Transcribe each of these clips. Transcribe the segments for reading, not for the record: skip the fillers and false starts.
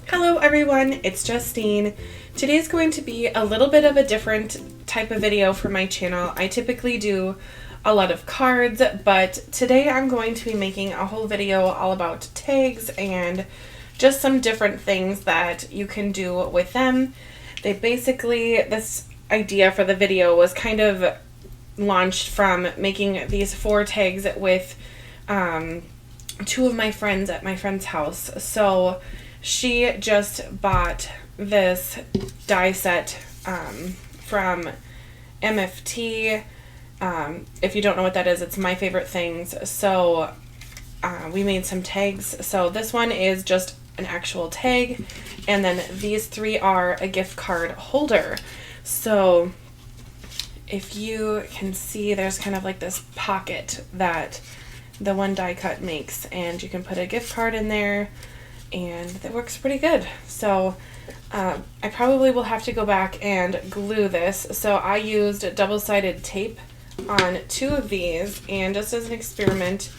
Hello everyone, it's Justine. Today's going to be a little bit of a different type of video for my channel. I typically do a lot of cards, but today I'm going to be making a whole video all about tags and just some different things that you can do with them. This idea for the video was kind of launched from making these 4 tags with 2 of my friends at my friend's house. So she just bought this die set from MFT. If you don't know what that is, it's My Favorite Things. So we made some tags. So this one is just an actual tag, and then these 3 are a gift card holder. So if you can see, there's kind of like this pocket that the one die cut makes, and you can put a gift card in there, and that works pretty good. So I probably will have to go back and glue this. So I used double-sided tape on 2 of these, and just as an experiment,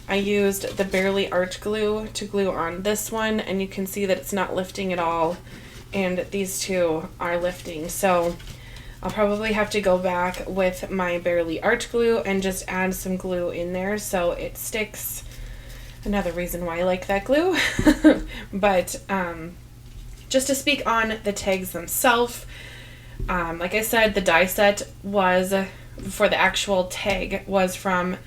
I used the Barely Art glue to glue on this one, and you can see that it's not lifting at all, and these 2 are lifting. So I'll probably have to go back with my Barely Art glue and just add some glue in there so it sticks. Another reason why I like that glue. But just to speak on the tags themselves, like I said, the die set was, for the actual tag, was from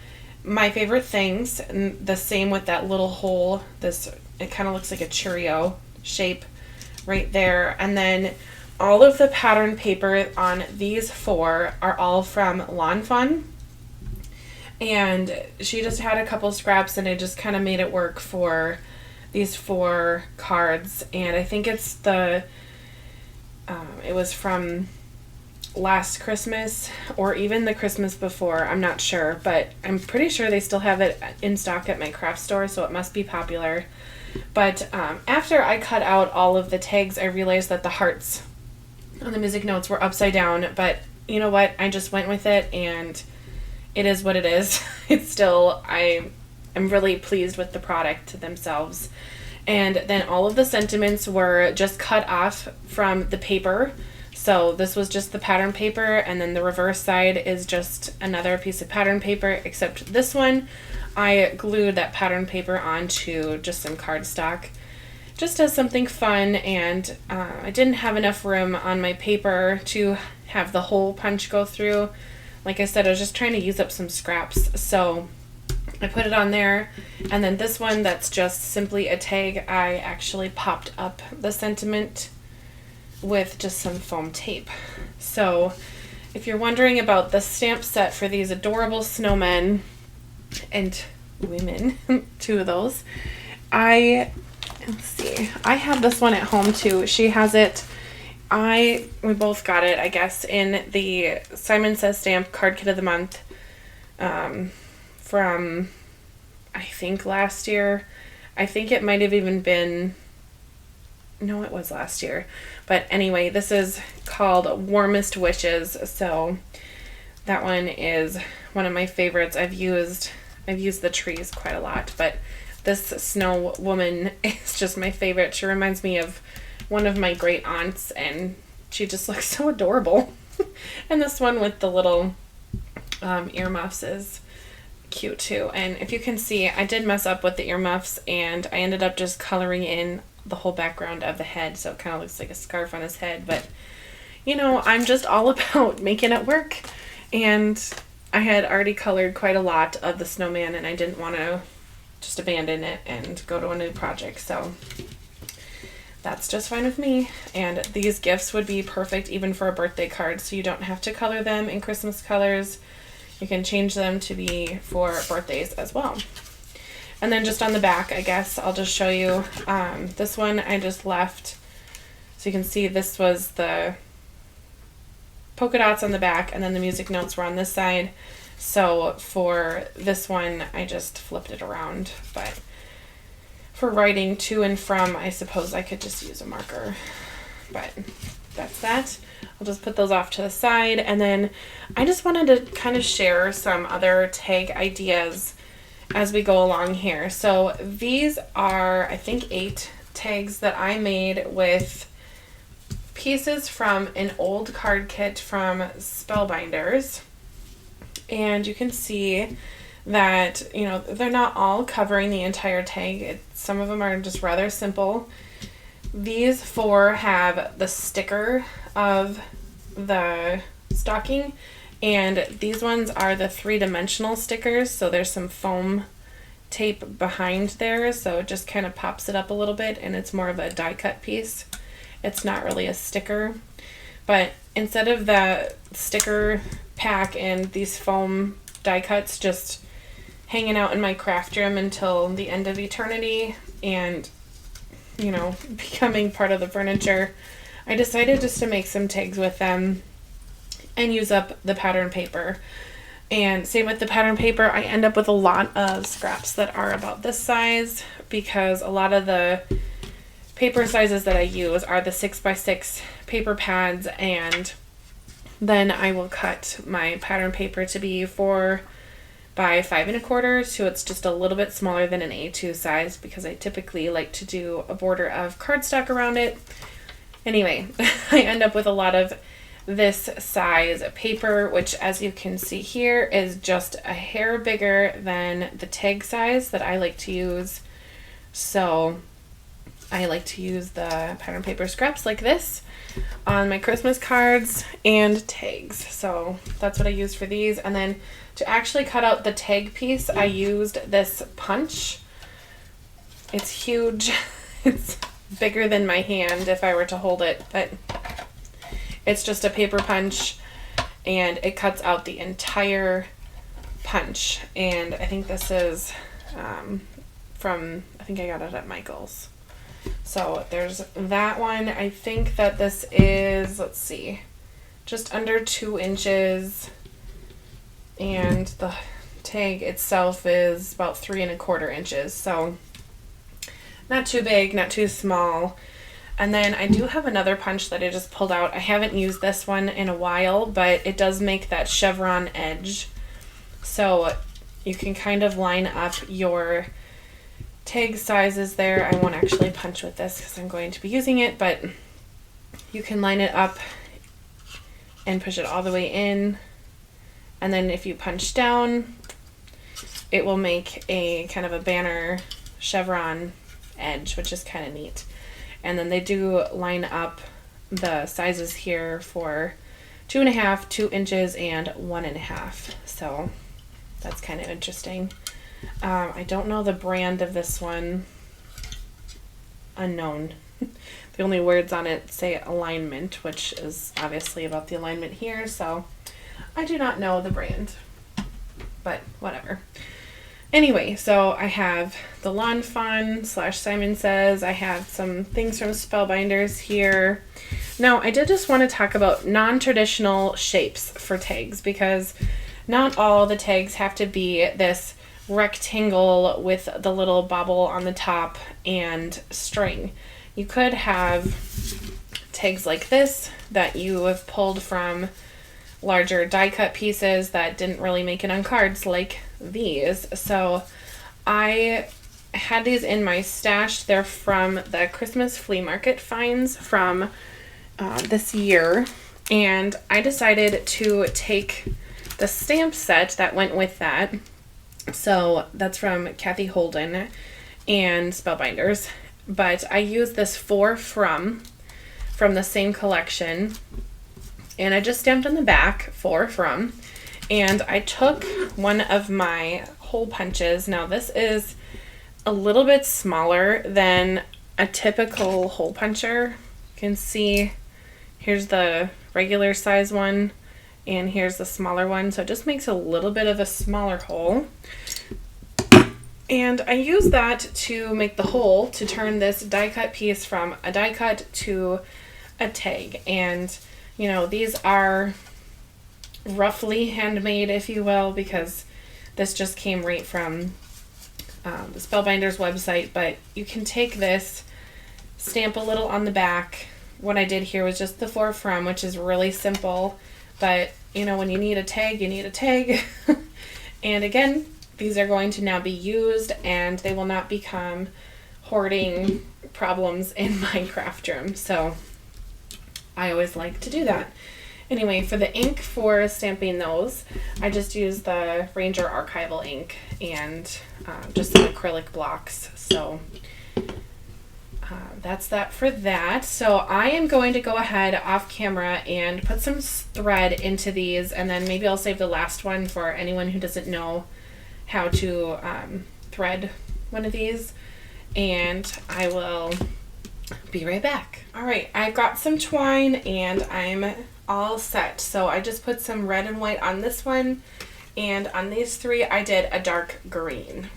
My Favorite Things, and the same with that little hole. It kind of looks like a Cheerio shape right there. And then all of the pattern paper on these 4 are all from Lawn Fun. And she just had a couple scraps, and I just kind of made it work for these 4 cards. And I think it was from last Christmas or even the Christmas before. I'm not sure, but I'm pretty sure they still have it in stock at my craft store, so it must be popular. But after I cut out all of the tags, I realized that the hearts on the music notes were upside down, but you know what? I just went with it, and it is what it is. It's still, I'm really pleased with the product themselves. And then all of the sentiments were just cut off from the paper. So this was just the pattern paper, and then the reverse side is just another piece of pattern paper, except this one I glued that pattern paper onto just some cardstock, just as something fun. And I didn't have enough room on my paper to have the whole punch go through. Like I said, I was just trying to use up some scraps, so I put it on there. And then this one, that's just simply a tag, I actually popped up the sentiment with just some foam tape. So if you're wondering about the stamp set for these adorable snowmen and women, 2 of those, let's see, I have this one at home too. She has it. We both got it, I guess, in the Simon Says Stamp Card Kit of the Month from, I think, last year. I think it might have even been, no, it was last year. But anyway, this is called Warmest Wishes. So that one is one of my favorites. I've used the trees quite a lot, but this snow woman is just my favorite. She reminds me of one of my great aunts, and she just looks so adorable. And this one with the little earmuffs is cute too. And if you can see, I did mess up with the earmuffs, and I ended up just coloring in the whole background of the head, so it kind of looks like a scarf on his head. But you know, I'm just all about making it work, and I had already colored quite a lot of the snowman, and I didn't want to just abandon it and go to a new project, so that's just fine with me. And these gifts would be perfect even for a birthday card, so you don't have to color them in Christmas colors. You can change them to be for birthdays as well. And then just on the back, I guess I'll just show you, this one I just left, so you can see this was the polka dots on the back, and then the music notes were on this side. So for this one, I just flipped it around, but for writing to and from, I suppose I could just use a marker. But that's that. I'll just put those off to the side, and then I just wanted to kind of share some other tag ideas as we go along here. So these are, I think, 8 tags that I made with pieces from an old card kit from Spellbinders. And you can see that, you know, they're not all covering the entire tag. Some of them are just rather simple. These 4 have the sticker of the stocking, and these ones are the 3-dimensional stickers, so there's some foam tape behind there, so it just kind of pops it up a little bit, and it's more of a die cut piece. It's not really a sticker, but instead of the sticker pack and these foam die cuts just hanging out in my craft room until the end of eternity and, you know, becoming part of the furniture, I decided just to make some tags with them and use up the pattern paper. And same with the pattern paper, I end up with a lot of scraps that are about this size because a lot of the paper sizes that I use are the 6x6 paper pads, and then I will cut my pattern paper to be 4 by 5 1/4, so it's just a little bit smaller than an A2 size because I typically like to do a border of cardstock around it. Anyway, I end up with a lot of this size paper, which as you can see here is just a hair bigger than the tag size that I like to use. So I like to use the pattern paper scraps like this on my Christmas cards and tags. So that's what I use for these. And then to actually cut out the tag piece, I used this punch. It's huge. It's bigger than my hand if I were to hold it, but it's just a paper punch and it cuts out the entire punch. And I think this is I think I got it at Michael's. So there's that one. I think that this is, let's see, just under 2 inches, and the tag itself is about 3 1/4 inches. So not too big, not too small. And then I do have another punch that I just pulled out. I haven't used this one in a while, but it does make that chevron edge. So you can kind of line up your tag sizes there. I won't actually punch with this because I'm going to be using it, but you can line it up and push it all the way in. And then if you punch down, it will make a kind of a banner chevron edge, which is kind of neat. And then they do line up the sizes here for 2 1/2, 2 inches, and 1 1/2. So that's kind of interesting. I don't know the brand of this one. Unknown. The only words on it say alignment, which is obviously about the alignment here, so I do not know the brand, but whatever. Anyway, so I have the Lawn Fawn / Simon Says. I have some things from Spellbinders here. Now, I did just want to talk about non-traditional shapes for tags because not all the tags have to be this rectangle with the little bobble on the top and string. You could have tags like this that you have pulled from larger die cut pieces that didn't really make it on cards like these. So I had these in my stash. They're from the Christmas flea market finds from this year, and I decided to take the stamp set that went with that. So that's from Cathe Holden and Spellbinders, but I used this 4 from the same collection, and I just stamped on the back 4 from, and I took one of my hole punches. Now this is a little bit smaller than a typical hole puncher. You can see here's the regular size one and here's the smaller one, so it just makes a little bit of a smaller hole. And I use that to make the hole to turn this die cut piece from a die cut to a tag. And you know, these are roughly handmade, if you will, because this just came right from the Spellbinders website, but you can take this, stamp a little on the back. What I did here was just the 4 from, which is really simple, but you know, when you need a tag, you need a tag. And again, these are going to now be used and they will not become hoarding problems in my craft room, so I always like to do that. Anyway, for the ink for stamping those, I just use the Ranger Archival ink and just some acrylic blocks. So that's that for that. So I am going to go ahead off camera and put some thread into these, and then maybe I'll save the last one for anyone who doesn't know how to thread one of these, and I will be right back. All right, I've got some twine and I'm all set. So I just put some red and white on this one, and on these three I did a dark green.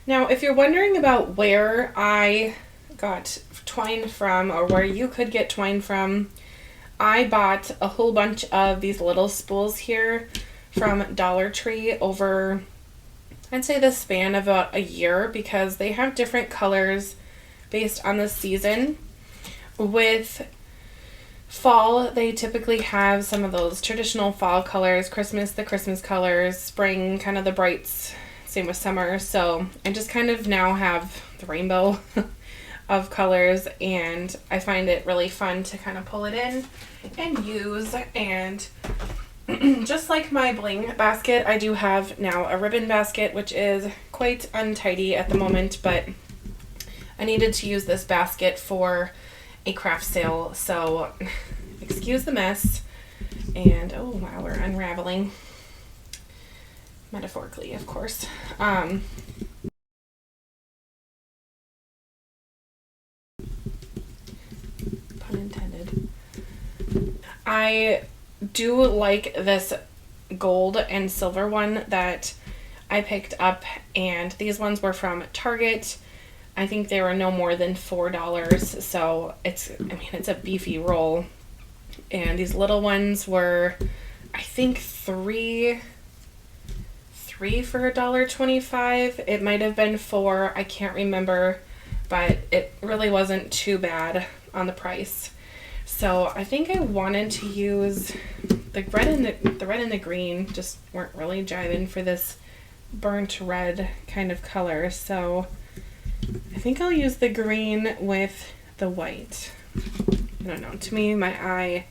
Now if you're wondering about where I got twine from, or where you could get twine from, I bought a whole bunch of these little spools here from Dollar Tree over, I'd say, the span of about a year, because they have different colors based on the season. With fall, they typically have some of those traditional fall colors, Christmas, the Christmas colors, spring, kind of the brights, same with summer. So I just kind of now have the rainbow of colors, and I find it really fun to kind of pull it in and use. And just like my bling basket, I do have now a ribbon basket, which is quite untidy at the moment, but I needed to use this basket for a craft sale, so excuse the mess. And oh wow, we're unraveling, metaphorically of course. Pun intended. I do like this gold and silver one that I picked up, and these ones were from Target. I think they were no more than $4, so it's a beefy roll. And these little ones were, I think, three for $1.25. It might have been $4, I can't remember, but it really wasn't too bad on the price. So I think I wanted to use the red and the green just weren't really jiving for this burnt red kind of color. So I think I'll use the green with the white. I don't know, to me my eye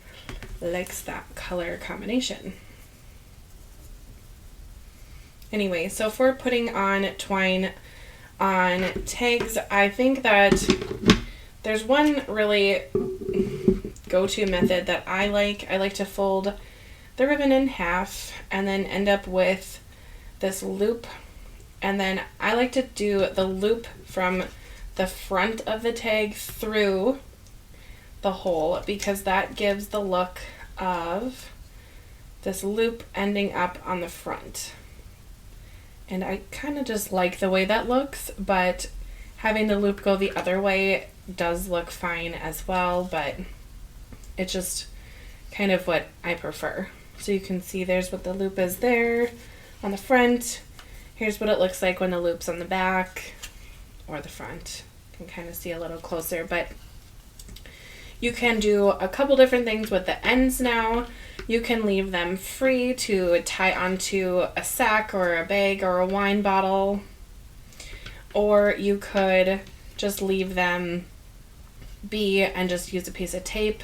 likes that color combination. Anyway, so for putting on twine on tags, I think that there's one really go-to method that I like. I like to fold the ribbon in half and then end up with this loop, and then I like to do the loop from the front of the tag through the hole, because that gives the look of this loop ending up on the front. And I kind of just like the way that looks, but having the loop go the other way does look fine as well, but it's just kind of what I prefer. So you can see there's what the loop is there on the front. Here's what it looks like when the loop's on the back or the front. You can kind of see a little closer, but you can do a couple different things with the ends now. You can leave them free to tie onto a sack or a bag or a wine bottle, or you could just leave them be and just use a piece of tape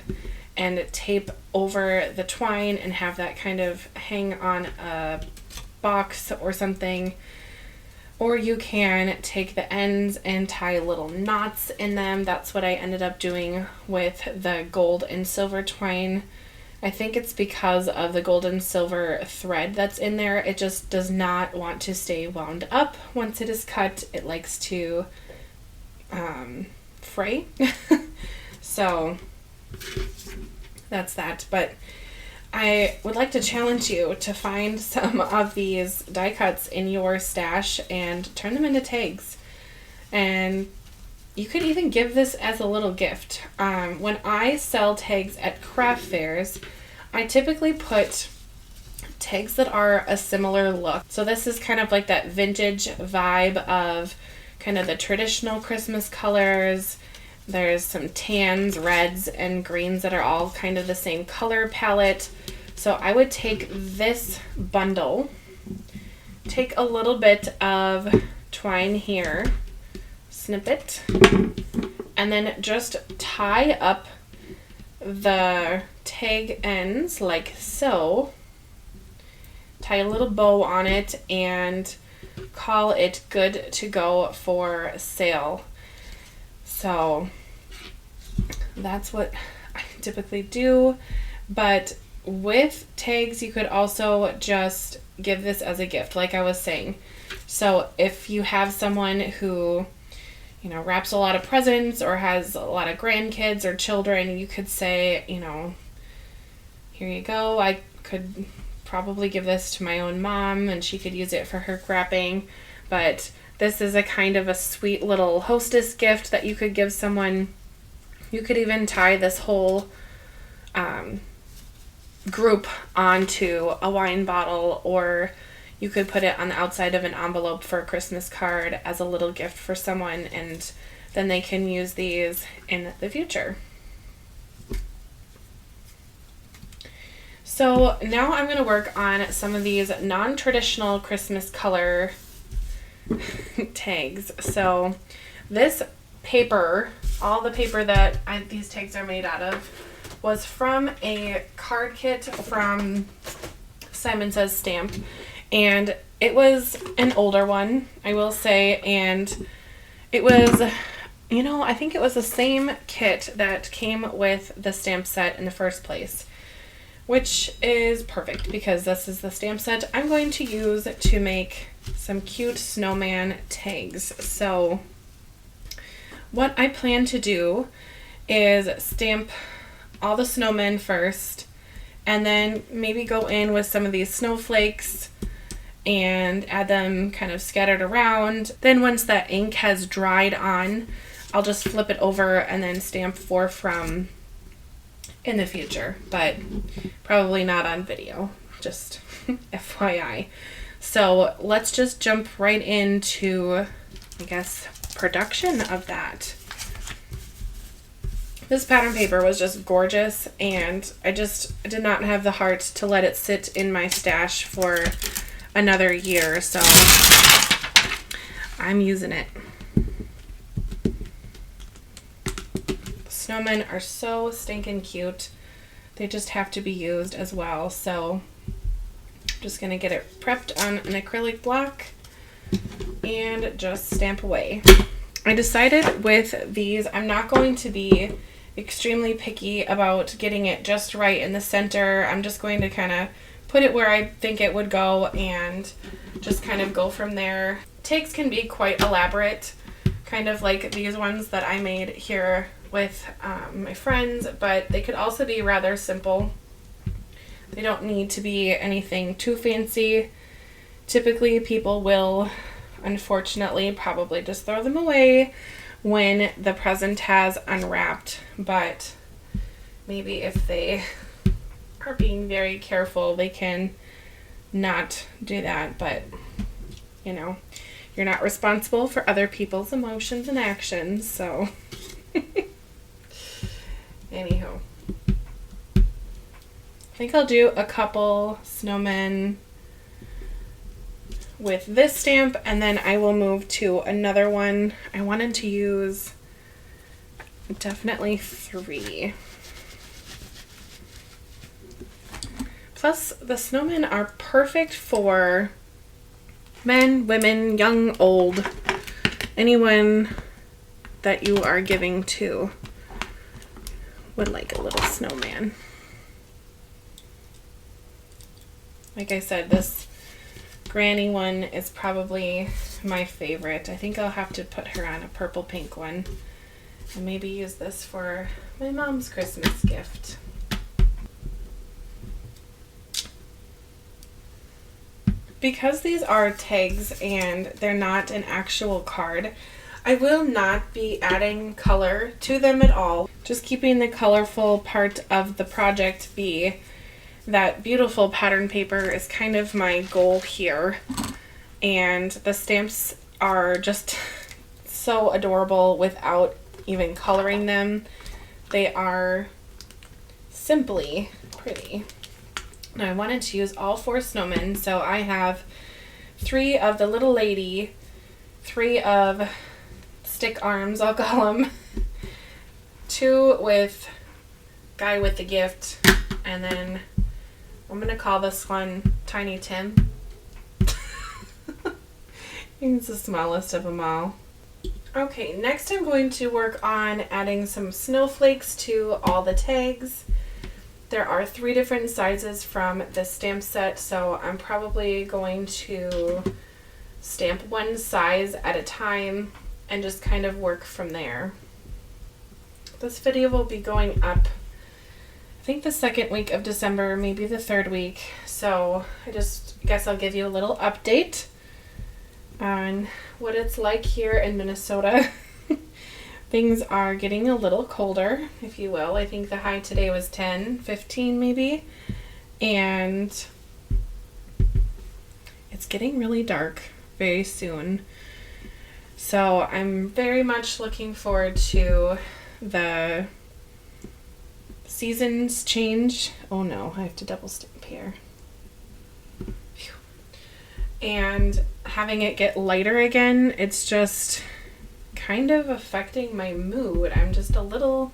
and tape over the twine and have that kind of hang on a box or something. Or you can take the ends and tie little knots in them. That's what I ended up doing with the gold and silver twine. I think it's because of the gold and silver thread that's in there. It just does not want to stay wound up once it is cut. It likes to fray. So that's that. But I would like to challenge you to find some of these die cuts in your stash and turn them into tags. And you could even give this as a little gift. When I sell tags at craft fairs, I typically put tags that are a similar look. So this is kind of like that vintage vibe of kind of the traditional Christmas colors. There's some tans, reds, and greens that are all kind of the same color palette. So I would take this bundle, take a little bit of twine here, snip it, and then just tie up the tag ends like so. Tie a little bow on it and call it good to go for sale. So that's what I typically do, but with tags you could also just give this as a gift, like I was saying. So if you have someone who, you know, wraps a lot of presents or has a lot of grandkids or children, you could say, you know, here you go. I could probably give this to my own mom and she could use it for her wrapping, but this is a kind of a sweet little hostess gift that you could give someone. You could even tie this whole group onto a wine bottle, or you could put it on the outside of an envelope for a Christmas card as a little gift for someone, and then they can use these in the future. So now I'm going to work on some of these non-traditional Christmas color tags. So this paper, all the paper that these tags are made out of, was from a card kit from Simon Says Stamp, and it was an older one, I will say, and it was, you know, I think it was the same kit that came with the stamp set in the first place, which is perfect because this is the stamp set I'm going to use to make some cute snowman tags. So what I plan to do is stamp all the snowmen first, and then maybe go in with some of these snowflakes and add them kind of scattered around. Then once that ink has dried on, I'll just flip it over and then stamp for from in the future, but probably not on video, just FYI. So let's just jump right into, I guess, production of that. This pattern paper was just gorgeous, and I did not have the heart to let it sit in my stash for another year, so I'm using it. The snowmen are so stinking cute. They just have to be used as well, so I'm just going to get it prepped on an acrylic block and just stamp away. I decided with these I'm not going to be extremely picky about getting it just right in the center. I'm just going to kind of put it where I think it would go and just kind of go from there. Tags can be quite elaborate, kind of like these ones that I made here with my friends, but they could also be rather simple. They don't need to be anything too fancy. Typically people will, unfortunately, probably just throw them away when the present has unwrapped, but maybe if they are being very careful, they can not do that. But you know, you're not responsible for other people's emotions and actions, so anywho, I think I'll do a couple snowmen with this stamp, and then I will move to another one. I wanted to use definitely 3. Plus, the snowmen are perfect for men, women, young, old, anyone that you are giving to would like a little snowman. Like I said, this granny one is probably my favorite. I think I'll have to put her on a purple pink one and maybe use this for my mom's Christmas gift. Because these are tags and they're not an actual card, I will not be adding color to them at all. Just keeping the colorful part of the project be that beautiful pattern paper is kind of my goal here. And the stamps are just so adorable without even coloring them. They are simply pretty. Now I wanted to use all 4 snowmen, so I have 3 of the little lady, 3 of stick arms, I'll call them. 2 with guy with the gift, and then I'm gonna call this one Tiny Tim. He's the smallest of them all. Okay, next I'm going to work on adding some snowflakes to all the tags. There are 3 different sizes from this stamp set, so I'm probably going to stamp one size at a time and just kind of work from there. This video will be going up, I think, the 2nd week of December, maybe the 3rd week, so I guess I'll give you a little update on what it's like here in Minnesota. Things are getting a little colder, if you will. I think the high today was 10, 15 maybe. And it's getting really dark very soon. So I'm very much looking forward to the seasons change. Oh no, I have to double stamp here. Phew. And having it get lighter again, it's just kind of affecting my mood. I'm just a little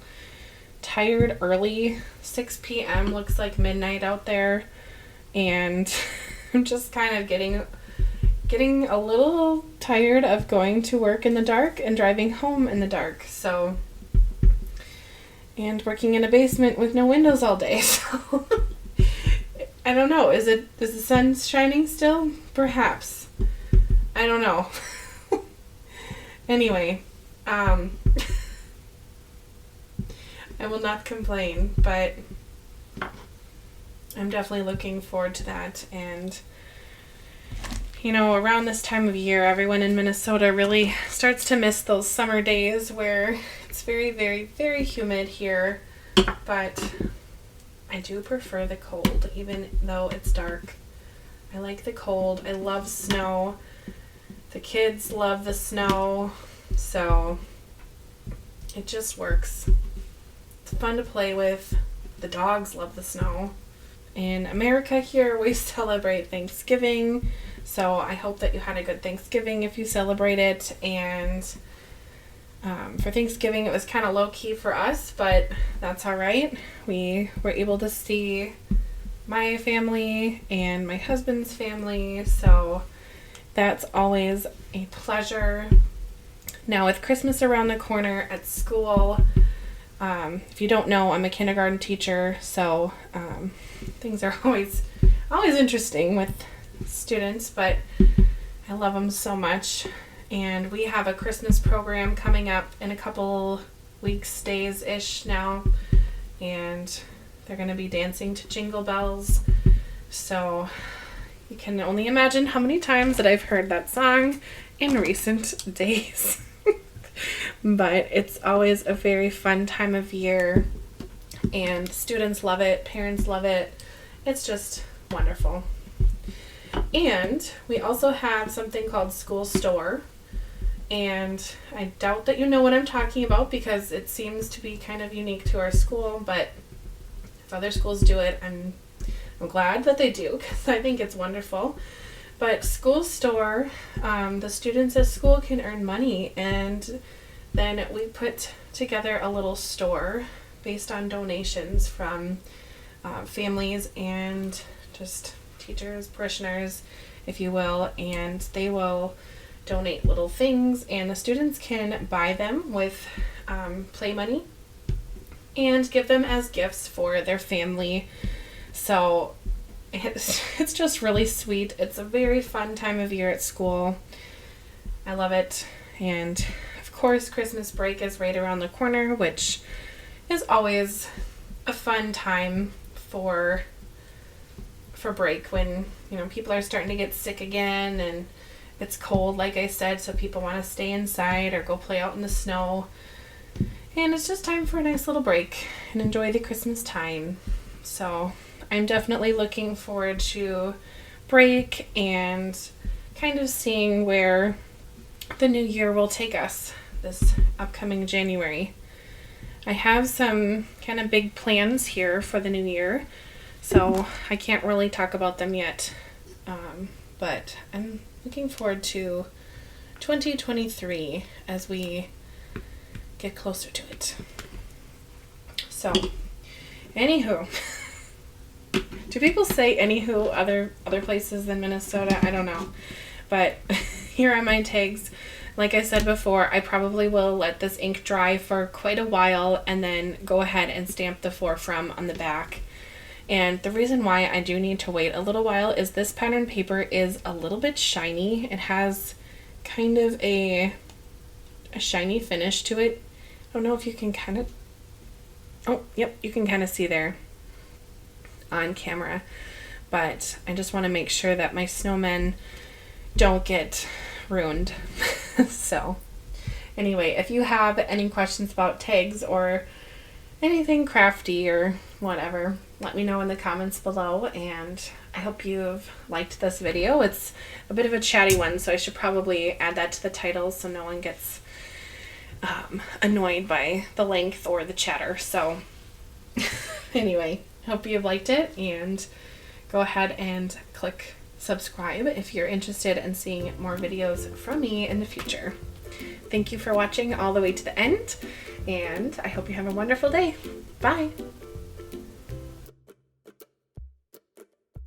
tired early. 6 p.m. looks like midnight out there, and I'm just kind of getting a little tired of going to work in the dark and driving home in the dark. So, and working in a basement with no windows all day. So I don't know. Is the sun shining still? Perhaps. I don't know. Anyway, I will not complain, but I'm definitely looking forward to that. And, you know, around this time of year, everyone in Minnesota really starts to miss those summer days where it's very, very, very humid here. But I do prefer the cold, even though it's dark. I like the cold. I love snow. The kids love the snow, so it just works. It's fun to play with. The dogs love the snow. In America here, we celebrate Thanksgiving, so I hope that you had a good Thanksgiving if you celebrate it. And for Thanksgiving, it was kind of low-key for us, but that's all right. We were able to see my family and my husband's family, so that's always a pleasure. Now, with Christmas around the corner at school, if you don't know, I'm a kindergarten teacher, so things are always interesting with students, but I love them so much. And we have a Christmas program coming up in a couple weeks, days-ish now, and they're going to be dancing to Jingle Bells, so you can only imagine how many times that I've heard that song in recent days. But it's always a very fun time of year, and students love it, parents love it. It's just wonderful. And we also have something called School Store, and I doubt that you know what I'm talking about because it seems to be kind of unique to our school, but if other schools do it, I'm glad that they do because I think it's wonderful. But School Store, the students at school can earn money, and then we put together a little store based on donations from families and just teachers, parishioners, if you will, and they will donate little things, and the students can buy them with play money and give them as gifts for their family. So it's just really sweet. It's a very fun time of year at school. I love it. And of course, Christmas break is right around the corner, which is always a fun time for break when, you know, people are starting to get sick again and it's cold, like I said, so people want to stay inside or go play out in the snow. And it's just time for a nice little break and enjoy the Christmas time. So I'm definitely looking forward to break and kind of seeing where the new year will take us this upcoming January. I have some kind of big plans here for the new year, so I can't really talk about them yet, but I'm looking forward to 2023 as we get closer to it. So, anywho, do people say anywho other places than Minnesota? I don't know. But here are my tags. Like I said before, I probably will let this ink dry for quite a while and then go ahead and stamp the for from on the back. And the reason why I do need to wait a little while is this pattern paper is a little bit shiny. It has kind of a shiny finish to it. I don't know if you can kind of, oh, yep, you can kind of see there on camera. But I just want to make sure that my snowmen don't get ruined. So anyway, if you have any questions about tags or anything crafty or whatever, let me know in the comments below, and I hope you've liked this video. It's a bit of a chatty one, so I should probably add that to the title so no one gets annoyed by the length or the chatter. So anyway, hope you've liked it, and go ahead and click subscribe if you're interested in seeing more videos from me in the future. Thank you for watching all the way to the end, and I hope you have a wonderful day. Bye!